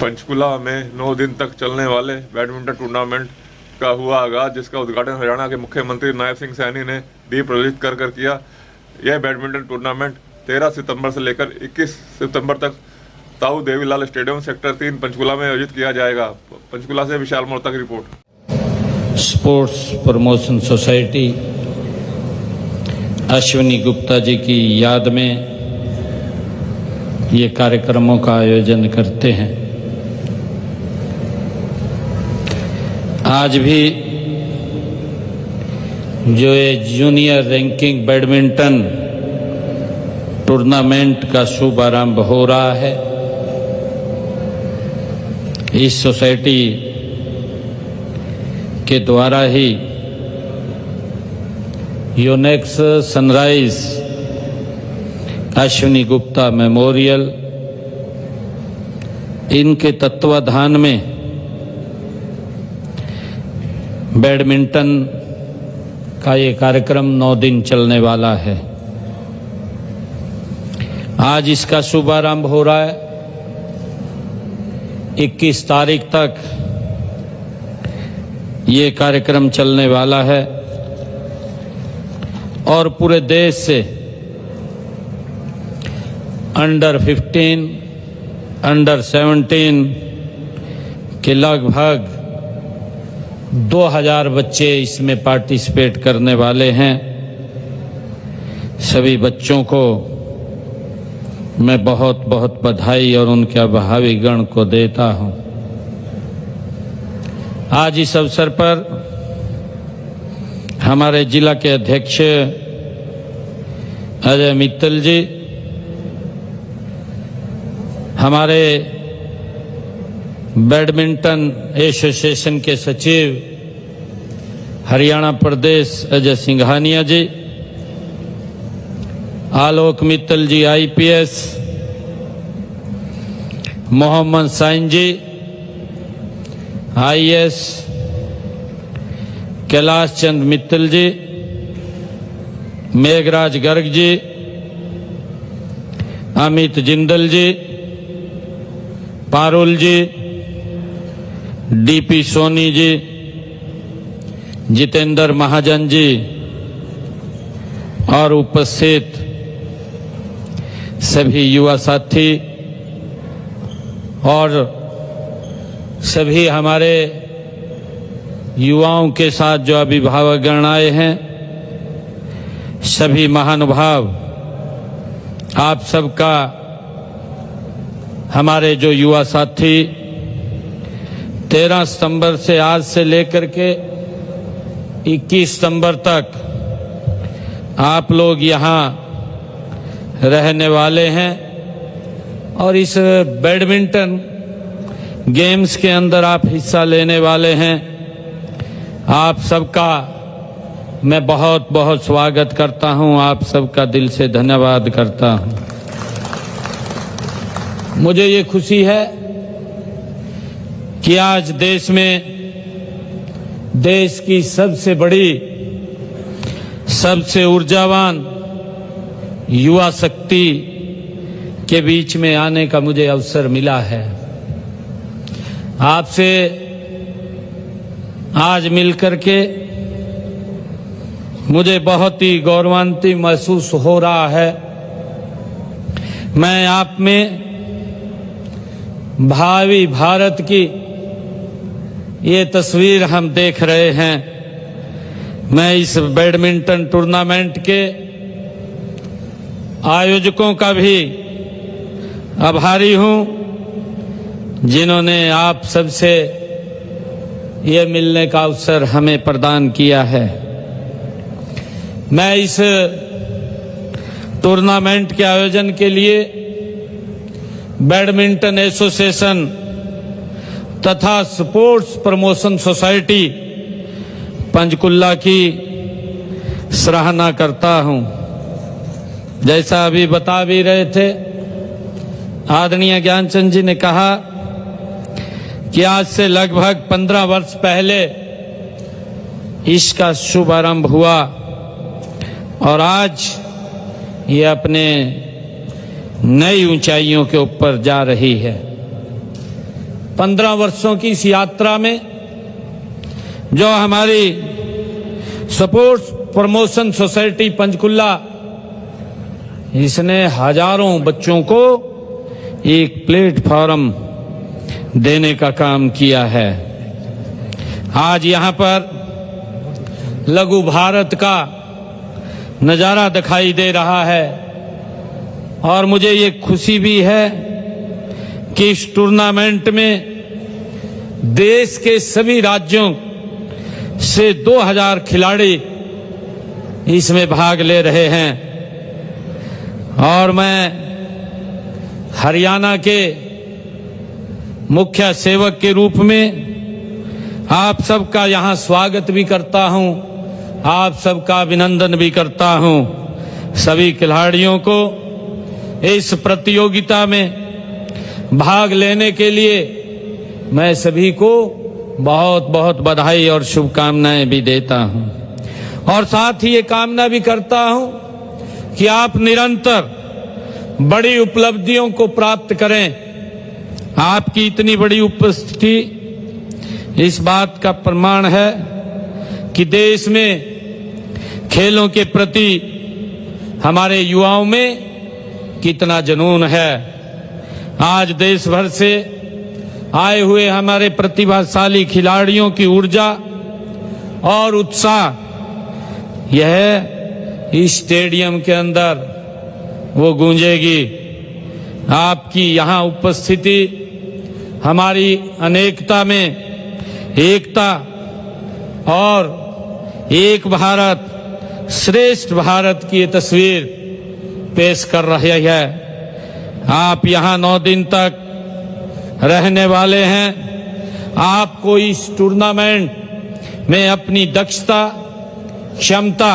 पंचकुला में 9 दिन तक चलने वाले बैडमिंटन टूर्नामेंट का हुआ आगाज, जिसका उद्घाटन हरियाणा के मुख्यमंत्री नायब सिंह सैनी ने दीप प्रज्वलित कर किया। यह बैडमिंटन टूर्नामेंट 13 सितंबर से लेकर 21 सितंबर तक ताऊ देवीलाल स्टेडियम सेक्टर 3 पंचकुला में आयोजित किया जाएगा। पंचकुला से विशाल मोर्ता की report. Sports promotion society Ashwini Gupta ji की याद में ये कार्यक्रमों का आयोजन करते हैं। आज भी जो ये जूनियर रैंकिंग बैडमिंटन टूर्नामेंट का शुभारंभ हो रहा है, इस सोसाइटी के द्वारा ही Yonex sunrise Ashwini Gupta memorial, इनके तत्वाधान में बैडमिंटन का ये कार्यक्रम 9 दिन चलने वाला है। आज इसका शुभारंभ हो रहा है। 21 तारीख तक ये कार्यक्रम चलने वाला है और पूरे देश से अंडर 15, अंडर 17 के लगभग 2000 बच्चे इसमें पार्टिसिपेट करने वाले हैं। सभी बच्चों को मैं बहुत बहुत बधाई और उनके भावी गण को देता हूं। आज इस अवसर पर हमारे जिला के अध्यक्ष अजय मित्तल जी, हमारे बैडमिंटन एसोसिएशन के सचिव हरियाणा प्रदेश अजय सिंघानिया जी, आलोक मित्तल जी IPS, मोहम्मद साइन जी IAS, कैलाश चंद मित्तल जी, मेघराज गर्ग जी, अमित जिंदल जी, पारुल जी, DP सोनी जी, जितेंद्र महाजन जी और उपस्थित सभी युवा साथी और सभी हमारे युवाओं के साथ जो अभिभावकगण आए हैं, सभी महानुभाव, आप सबका, हमारे जो युवा साथी 13 सितंबर से आज से लेकर के 21 सितंबर तक आप लोग यहाँ रहने वाले हैं और इस बैडमिंटन गेम्स के अंदर आप हिस्सा लेने वाले हैं। आप सबका मैं बहुत बहुत स्वागत करता हूं, आप सबका दिल से धन्यवाद करता हूं। मुझे ये खुशी है कि आज देश में देश की सबसे बड़ी, सबसे ऊर्जावान युवा शक्ति के बीच में आने का मुझे अवसर मिला है। आपसे आज मिलकर के मुझे बहुत ही गौरवान्वित महसूस हो रहा है। मैं आप में भावी भारत की ये तस्वीर हम देख रहे हैं। मैं इस बैडमिंटन टूर्नामेंट के आयोजकों का भी आभारी हूं, जिन्होंने आप सबसे ये मिलने का अवसर हमें प्रदान किया है। मैं इस टूर्नामेंट के आयोजन के लिए बैडमिंटन एसोसिएशन तथा स्पोर्ट्स प्रमोशन सोसाइटी पंचकुला की सराहना करता हूं। जैसा अभी बता भी रहे थे, आदरणीय ज्ञानचंद जी ने कहा कि आज से लगभग 15 वर्ष पहले इसका शुभारंभ हुआ और आज ये अपने नई ऊंचाइयों के ऊपर जा रही है। 15 वर्षों की इस यात्रा में जो हमारी स्पोर्ट्स प्रमोशन सोसाइटी पंचकुला, इसने हजारों बच्चों को एक प्लेटफॉर्म देने का काम किया है। आज यहाँ पर लघु भारत का नजारा दिखाई दे रहा है और मुझे ये खुशी भी है कि इस टूर्नामेंट में देश के सभी राज्यों से 2000 खिलाड़ी इसमें भाग ले रहे हैं और मैं हरियाणा के मुख्य सेवक के रूप में आप सबका यहाँ स्वागत भी करता हूँ, आप सबका अभिनंदन भी करता हूँ। सभी खिलाड़ियों को इस प्रतियोगिता में भाग लेने के लिए मैं सभी को बहुत बहुत बधाई और शुभकामनाएं भी देता हूँ और साथ ही ये कामना भी करता हूँ कि आप निरंतर बड़ी उपलब्धियों को प्राप्त करें। आपकी इतनी बड़ी उपस्थिति इस बात का प्रमाण है कि देश में खेलों के प्रति हमारे युवाओं में कितना जुनून है। आज देश भर से आए हुए हमारे प्रतिभाशाली खिलाड़ियों की ऊर्जा और उत्साह यह इस स्टेडियम के अंदर वो गूंजेगी। आपकी यहाँ उपस्थिति हमारी अनेकता में एकता और एक भारत श्रेष्ठ भारत की तस्वीर पेश कर रही है। आप यहाँ 9 दिन तक रहने वाले हैं। आपको इस टूर्नामेंट में अपनी दक्षता क्षमता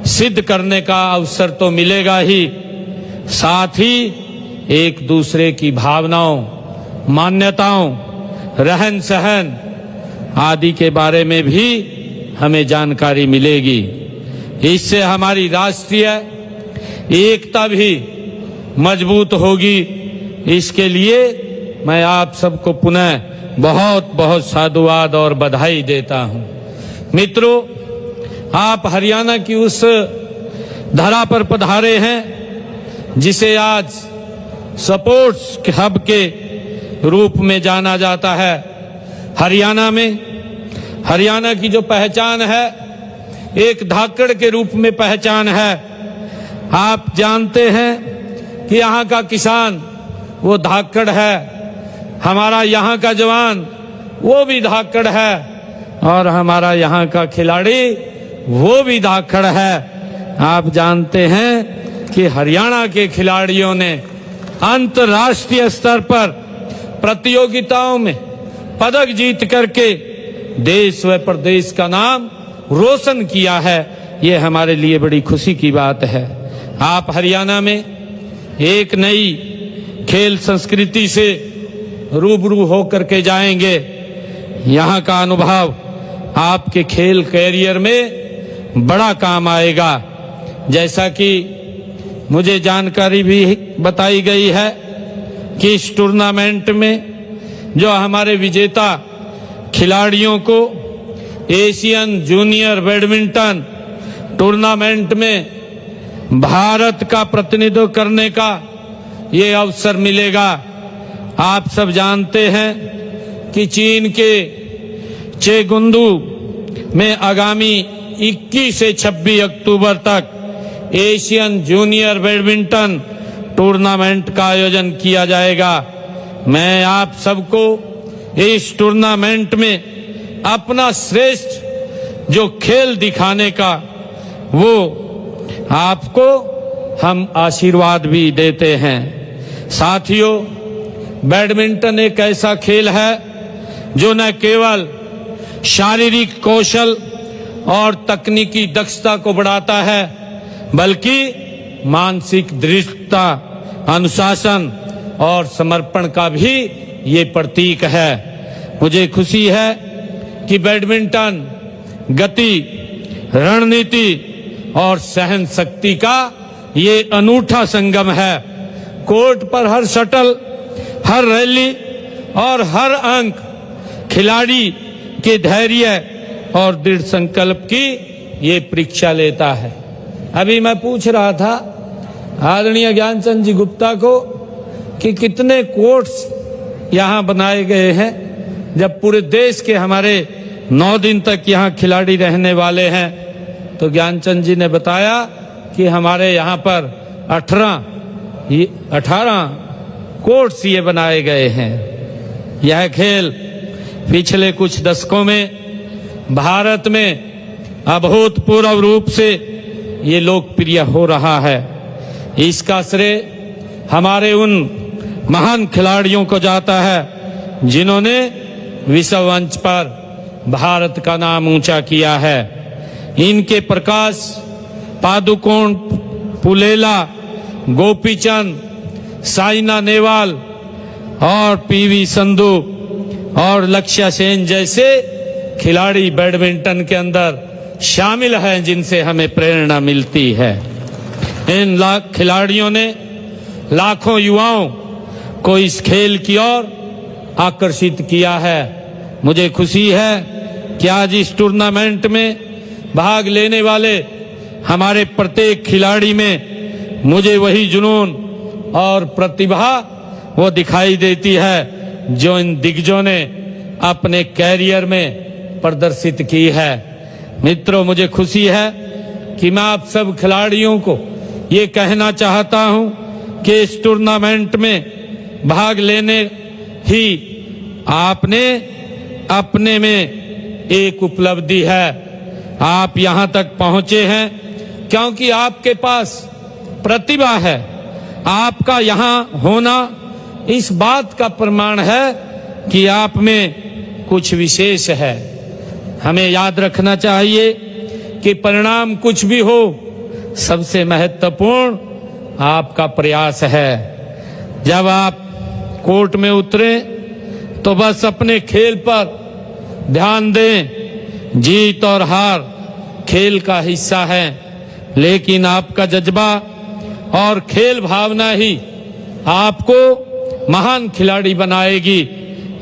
सिद्ध करने का अवसर तो मिलेगा ही, साथ ही एक दूसरे की भावनाओं, मान्यताओं, रहन सहन आदि के बारे में भी हमें जानकारी मिलेगी। इससे हमारी राष्ट्रीय एकता भी मजबूत होगी। इसके लिए मैं आप सबको पुनः बहुत बहुत साधुवाद और बधाई देता हूं। मित्रों, आप हरियाणा की उस धरा पर पधारे हैं जिसे आज स्पोर्ट्स हब के रूप में जाना जाता है। हरियाणा की जो पहचान है एक धाकड़ के रूप में पहचान है। आप जानते हैं कि यहाँ का किसान वो धाकड़ है, हमारा यहाँ का जवान वो भी धाकड़ है और हमारा यहाँ का खिलाड़ी वो भी धाकड़ है। आप जानते हैं कि हरियाणा के खिलाड़ियों ने अंतर्राष्ट्रीय स्तर पर प्रतियोगिताओं में पदक जीत करके देश व प्रदेश का नाम रोशन किया है। ये हमारे लिए बड़ी खुशी की बात है। आप हरियाणा में एक नई खेल संस्कृति से रूबरू होकर के जाएंगे। यहाँ का अनुभव आपके खेल कैरियर में बड़ा काम आएगा। जैसा कि मुझे जानकारी भी बताई गई है कि इस टूर्नामेंट में जो हमारे विजेता खिलाड़ियों को एशियन जूनियर बैडमिंटन टूर्नामेंट में भारत का प्रतिनिधित्व करने का ये अवसर मिलेगा। आप सब जानते हैं कि चीन के चेगुंदू में आगामी 21 से 26 अक्टूबर तक एशियन जूनियर बैडमिंटन टूर्नामेंट का आयोजन किया जाएगा। मैं आप सबको इस टूर्नामेंट में अपना श्रेष्ठ जो खेल दिखाने का वो आपको हम आशीर्वाद भी देते हैं। साथियों, बैडमिंटन एक ऐसा खेल है जो न केवल शारीरिक कौशल और तकनीकी दक्षता को बढ़ाता है बल्कि मानसिक दृढ़ता, अनुशासन और समर्पण का भी ये प्रतीक है। मुझे खुशी है कि बैडमिंटन गति, रणनीति और सहन शक्ति का ये अनूठा संगम है। कोर्ट पर हर शटल, हर रैली और हर अंक खिलाड़ी के धैर्य और दृढ़ संकल्प की ये परीक्षा लेता है। अभी मैं पूछ रहा था आदरणीय ज्ञानचंद जी गुप्ता को कि कितने कोर्ट्स यहाँ बनाए गए हैं, जब पूरे देश के हमारे 9 दिन तक यहाँ खिलाड़ी रहने वाले हैं। तो ज्ञानचंद जी ने बताया कि हमारे यहाँ पर 18 कोर्ट्स ये बनाए गए हैं। यह खेल पिछले कुछ दशकों में भारत में अभूतपूर्व रूप से ये लोकप्रिय हो रहा है। इसका श्रेय हमारे उन महान खिलाड़ियों को जाता है जिन्होंने विश्व मंच पर भारत का नाम ऊंचा किया है। इनके प्रकाश पादुकोण, पुलेला, गोपीचंद, साइना नेहवाल और पीवी संधू और लक्ष्य सेन जैसे खिलाड़ी बैडमिंटन के अंदर शामिल हैं, जिनसे हमें प्रेरणा मिलती है। इन खिलाड़ियों ने लाखों युवाओं को इस खेल की ओर आकर्षित किया है। मुझे खुशी है कि आज इस टूर्नामेंट में भाग लेने वाले हमारे प्रत्येक खिलाड़ी में मुझे वही जुनून और प्रतिभा वो दिखाई देती है जो इन दिग्गजों ने अपने कैरियर में प्रदर्शित की है। मित्रों, मुझे खुशी है कि मैं आप सब खिलाड़ियों को ये कहना चाहता हूं कि इस टूर्नामेंट में भाग लेने ही आपने अपने में एक उपलब्धि है। आप यहां तक पहुंचे हैं क्योंकि आपके पास प्रतिभा है। आपका यहां होना इस बात का प्रमाण है कि आप में कुछ विशेष है। हमें याद रखना चाहिए कि परिणाम कुछ भी हो, सबसे महत्वपूर्ण आपका प्रयास है। जब आप कोर्ट में उतरे तो बस अपने खेल पर ध्यान दें। जीत और हार खेल का हिस्सा है, लेकिन आपका जज्बा और खेल भावना ही आपको महान खिलाड़ी बनाएगी।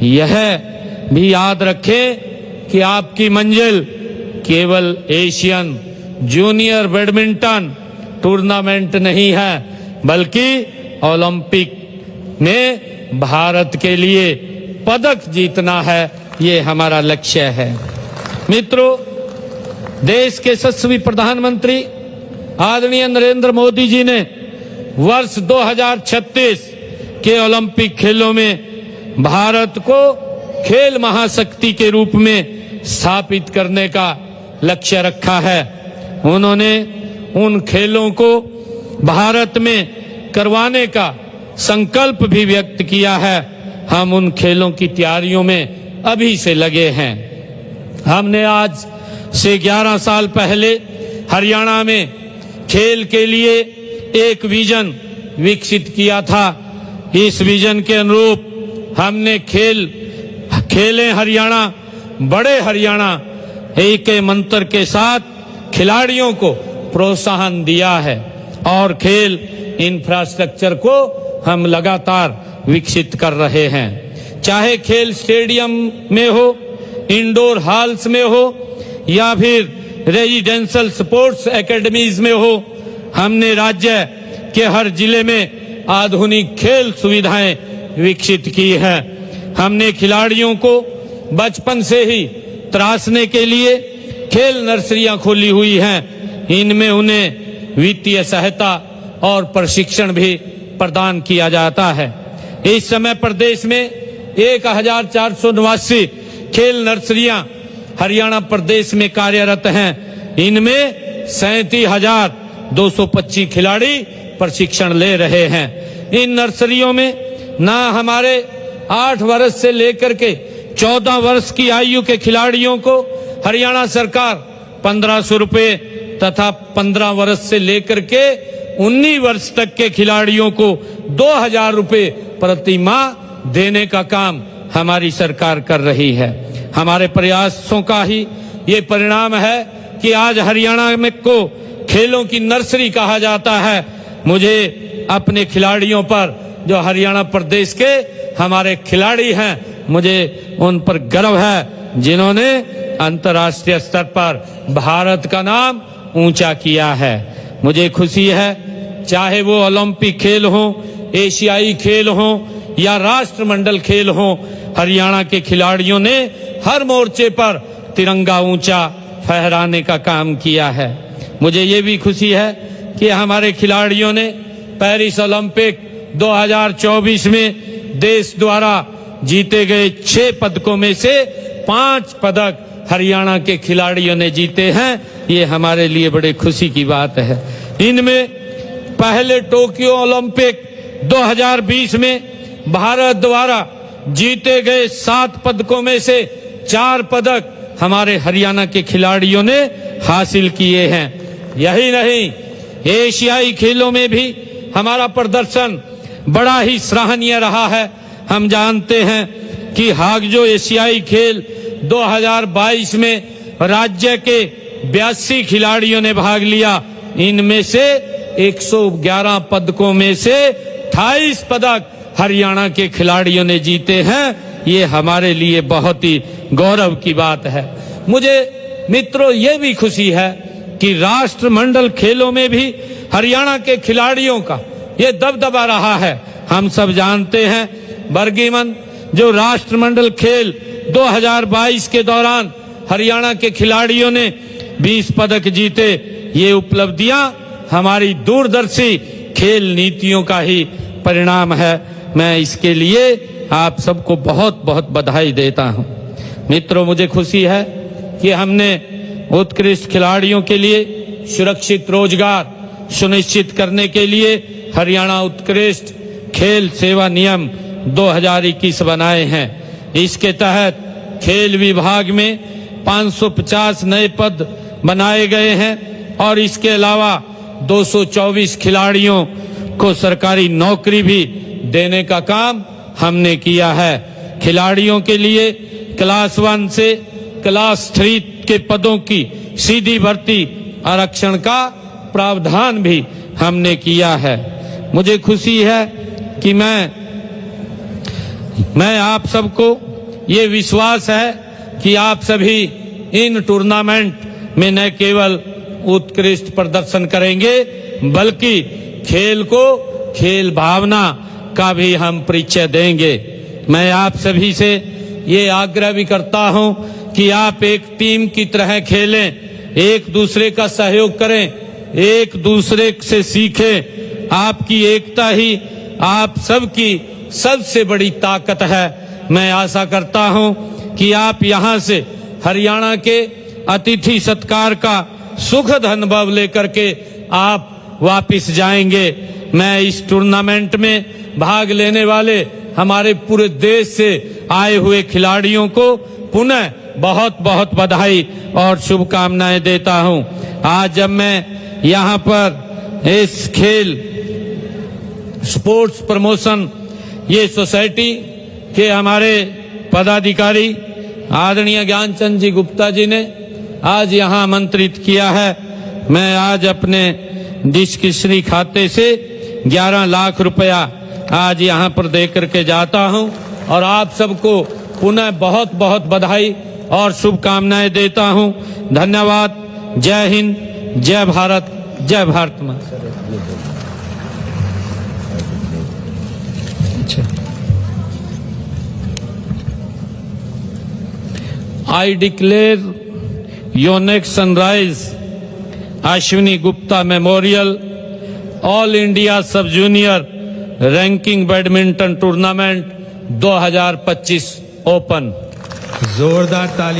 यह भी याद रखें कि आपकी मंजिल केवल एशियन जूनियर बैडमिंटन टूर्नामेंट नहीं है, बल्कि ओलंपिक में भारत के लिए पदक जीतना है। ये हमारा लक्ष्य है। मित्रों, देश के यशस्वी प्रधानमंत्री आदरणीय नरेंद्र मोदी जी ने वर्ष 2036 के ओलंपिक खेलों में भारत को खेल महाशक्ति के रूप में स्थापित करने का लक्ष्य रखा है। उन्होंने उन खेलों को भारत में करवाने का संकल्प भी व्यक्त किया है। हम उन खेलों की तैयारियों में अभी से लगे हैं। हमने आज से 11 साल पहले हरियाणा में खेल के लिए एक विजन विकसित किया था। इस विजन के अनुरूप हमने खेलें हरियाणा, बड़े हरियाणा एक मंत्र के साथ खिलाड़ियों को प्रोत्साहन दिया है और खेल इंफ्रास्ट्रक्चर को हम लगातार विकसित कर रहे हैं। चाहे खेल स्टेडियम में हो, इंडोर हॉल्स में हो या फिर रेजिडेंशियल स्पोर्ट्स एकेडमीज में हो, हमने राज्य के हर जिले में आधुनिक खेल सुविधाएं विकसित की हैं। हमने खिलाड़ियों को बचपन से ही तराशने के लिए खेल नर्सरियां खोली हुई हैं। इनमें उन्हें वित्तीय सहायता और प्रशिक्षण भी प्रदान किया जाता है। इस समय प्रदेश में 1489 खेल नर्सरियां हरियाणा प्रदेश में कार्यरत हैं। इनमें 37,225 खिलाड़ी प्रशिक्षण ले रहे हैं। इन नर्सरियों में ना हमारे 8 वर्ष से लेकर के 14 वर्ष की आयु के खिलाड़ियों को हरियाणा सरकार 1500 रुपए तथा 15 वर्ष से लेकर के 19 वर्ष तक के खिलाड़ियों को 2000 रुपए प्रति माह देने का काम हमारी सरकार कर रही है। हमारे प्रयासों का ही ये परिणाम है कि आज हरियाणा में को खेलों की नर्सरी कहा जाता है। मुझे अपने खिलाड़ियों पर, जो हरियाणा प्रदेश के हमारे खिलाड़ी हैं, मुझे उन पर गर्व है जिन्होंने अंतर्राष्ट्रीय स्तर पर भारत का नाम ऊंचा किया है। मुझे खुशी है, चाहे वो ओलंपिक खेल हो, एशियाई खेल हो या राष्ट्रमंडल खेल हो, हरियाणा के खिलाड़ियों ने हर मोर्चे पर तिरंगा ऊंचा फहराने का काम किया है। मुझे ये भी खुशी है कि हमारे खिलाड़ियों ने पेरिस ओलंपिक 2024 में देश द्वारा जीते गए 6 पदकों में से 5 पदक हरियाणा के खिलाड़ियों ने जीते हैं। ये हमारे लिए बड़े खुशी की बात है। इनमें पहले टोक्यो ओलंपिक 2020 में भारत द्वारा जीते गए 7 पदकों में से 4 पदक हमारे हरियाणा के खिलाड़ियों ने हासिल किए हैं। यही नहीं, एशियाई खेलों में भी हमारा प्रदर्शन बड़ा ही सराहनीय रहा है। हम जानते हैं कि हागजो एशियाई खेल 2022 में राज्य के 82 खिलाड़ियों ने भाग लिया। इनमें से 111 पदकों में से 28 पदक हरियाणा के खिलाड़ियों ने जीते हैं। ये हमारे लिए बहुत ही गौरव की बात है। मुझे मित्रों ये भी खुशी है कि राष्ट्रमंडल खेलों में भी हरियाणा के खिलाड़ियों का ये दबदबा रहा है। हम सब जानते हैं बर्गिमन जो राष्ट्रमंडल खेल 2022 के दौरान हरियाणा के खिलाड़ियों ने 20 पदक जीते। ये उपलब्धियां हमारी दूरदर्शी खेल नीतियों का ही परिणाम है। मैं इसके लिए आप सबको बहुत बहुत बधाई देता हूं। मित्रों, मुझे खुशी है कि हमने उत्कृष्ट खिलाड़ियों के लिए सुरक्षित रोजगार सुनिश्चित करने के लिए हरियाणा उत्कृष्ट खेल सेवा नियम 2021 बनाए हैं। इसके तहत खेल विभाग में 550 नए पद बनाए गए हैं और इसके अलावा 224 खिलाड़ियों को सरकारी नौकरी भी देने का काम हमने किया है। खिलाड़ियों के लिए क्लास 1 से क्लास 3 के पदों की सीधी भर्ती आरक्षण का प्रावधान भी हमने किया है। मुझे खुशी है कि मैं आप सबको ये विश्वास है कि आप सभी इन टूर्नामेंट में न केवल उत्कृष्ट प्रदर्शन करेंगे बल्कि खेल को खेल भावना का भी हम परिचय देंगे। मैं आप सभी से ये आग्रह भी करता हूं कि आप एक टीम की तरह खेलें, एक दूसरे का सहयोग करें, एक दूसरे से सीखें। आपकी एकता ही आप सबकी सबसे बड़ी ताकत है। मैं आशा करता हूं कि आप यहां से हरियाणा के अतिथि सत्कार का सुखद अनुभव लेकर के आप वापस जाएंगे। मैं इस टूर्नामेंट में भाग लेने वाले हमारे पूरे देश से आए हुए खिलाड़ियों को पुनः बहुत बहुत बधाई और शुभकामनाएं देता हूं। आज जब मैं यहां पर इस खेल स्पोर्ट्स प्रमोशन ये सोसाइटी के हमारे पदाधिकारी आदरणीय ज्ञानचंद जी गुप्ता जी ने आज यहां आमंत्रित किया है, मैं आज अपने डिस्क्रिप्शनरी खाते से 11 लाख रुपया आज यहां पर दे करके जाता हूं और आप सबको पुनः बहुत बहुत बधाई और शुभकामनाएं देता हूं। धन्यवाद। जय हिंद, जय भारत, जय भारत माता। I declare Yonex Sunrise Ashwini Gupta Memorial All India Sub Junior Ranking Badminton Tournament 2025 open. जोरदार ताली।